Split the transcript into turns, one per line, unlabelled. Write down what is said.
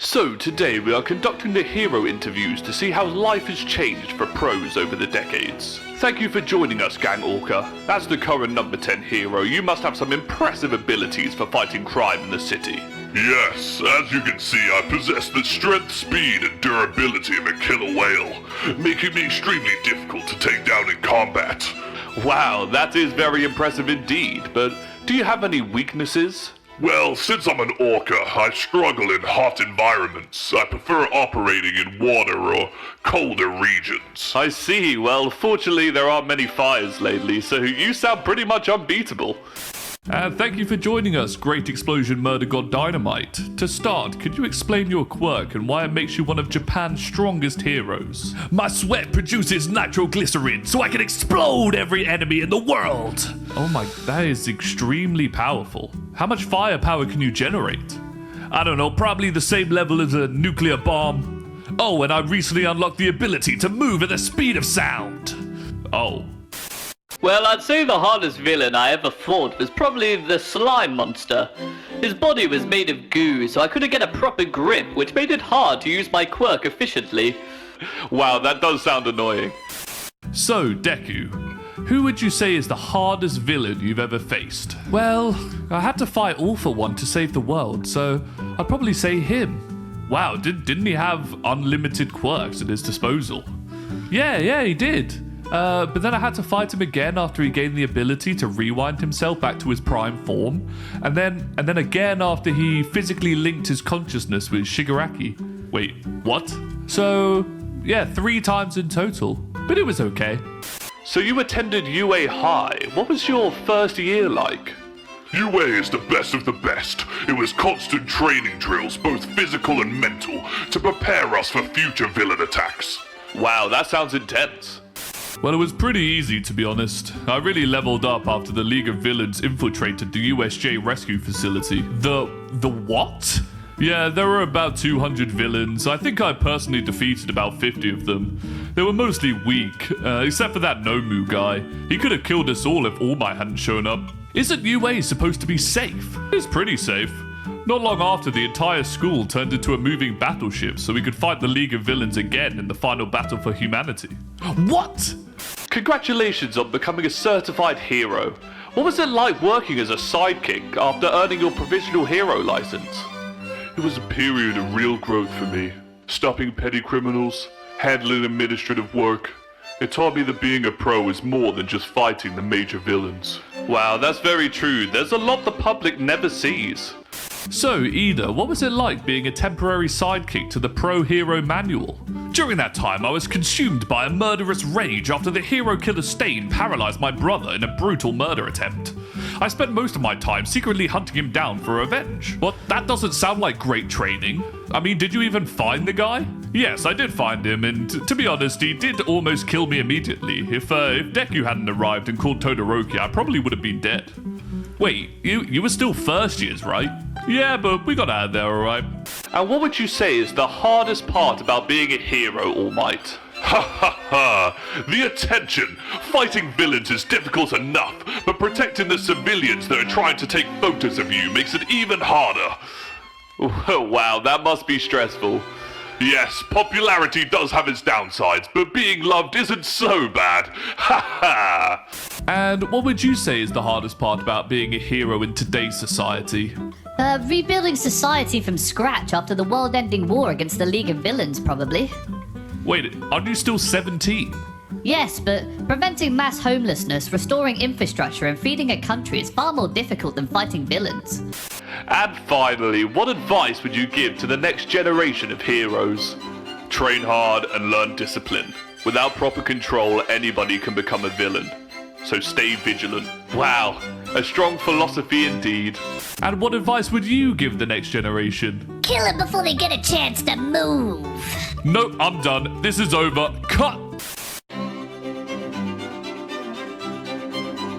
So today we are conducting the hero interviews to see how life has changed for pros over the decades. Thank you for joining us, Gang Orca. As the current number 10 hero, you must have some impressive abilities for fighting crime in the city.
Yes, as you can see, I possess the strength, speed, and durability of a killer whale, making me extremely difficult to take down in combat.
Wow, that is very impressive indeed, but do you have any weaknesses?
Well, since I'm an orca, I struggle in hot environments. I prefer operating in water or colder regions.
I see. Well, fortunately there aren't many fires lately, so you sound pretty much unbeatable.
And thank you for joining us, Great Explosion Murder God Dynamite. To start, could you explain your quirk and why it makes you one of Japan's strongest heroes? My sweat produces nitroglycerin, so I can explode every enemy in the world! Oh my, that is extremely powerful. How much firepower can you generate? I don't know, probably the same level as a nuclear bomb. Oh, and I recently unlocked the ability to move at the speed of sound. Oh.
Well, I'd say the hardest villain I ever fought was probably the slime monster. His body was made of goo, so I couldn't get a proper grip, which made it hard to use my quirk efficiently.
Wow, that does sound annoying.
So, Deku, who would you say is the hardest villain you've ever faced? Well, I had to fight All For One to save the world, so I'd probably say him. Wow, didn't he have unlimited quirks at his disposal? Yeah, he did. But then I had to fight him again after he gained the ability to rewind himself back to his prime form, and then again after he physically linked his consciousness with Shigaraki. Wait, what? So, yeah, 3 times in total, but it was okay.
So you attended UA High. What was your first year like?
UA is the best of the best. It was constant training drills, both physical and mental, to prepare us for future villain attacks.
Wow, that sounds intense.
Well, it was pretty easy, to be honest. I really leveled up after the League of Villains infiltrated the USJ rescue facility. The what? Yeah, there were about 200 villains. I think I personally defeated about 50 of them. They were mostly weak, except for that Nomu guy. He could have killed us all if All Might hadn't shown up. Isn't UA supposed to be safe? It's pretty safe. Not long after, the entire school turned into a moving battleship so we could fight the League of Villains again in the final battle for humanity. What?
Congratulations on becoming a certified hero. What was it like working as a sidekick after earning your provisional hero license?
It was a period of real growth for me. Stopping petty criminals, handling administrative work. It taught me that being a pro is more than just fighting the major villains.
Wow, that's very true. There's a lot the public never sees.
So, Ida, what was it like being a temporary sidekick to the Pro Hero Manual? During that time, I was consumed by a murderous rage after the hero killer Stain paralyzed my brother in a brutal murder attempt. I spent most of my time secretly hunting him down for revenge. But that doesn't sound like great training. I mean, did you even find the guy? Yes, I did find him, and to be honest, he did almost kill me immediately. If Deku hadn't arrived and called Todoroki, I probably would have been dead. Wait, you were still first years, right? Yeah, but we got out of there, alright.
And what would you say is the hardest part about being a hero, All Might?
Ha ha ha! The attention! Fighting villains is difficult enough, but protecting the civilians that are trying to take photos of you makes it even harder.
Wow, that must be stressful.
Yes, popularity does have its downsides, but being loved isn't so bad. Ha ha!
And what would you say is the hardest part about being a hero in today's society?
Rebuilding society from scratch after the world-ending war against the League of Villains, probably.
Wait, aren't you still 17?
Yes, but preventing mass homelessness, restoring infrastructure, and feeding a country is far more difficult than fighting villains.
And finally, what advice would you give to the next generation of heroes? Train hard and learn discipline. Without proper control, anybody can become a villain. So stay vigilant. Wow, a strong philosophy indeed.
And what advice would you give the next generation?
Kill them before they get a chance to move.
Nope, I'm done. This is over. Cut!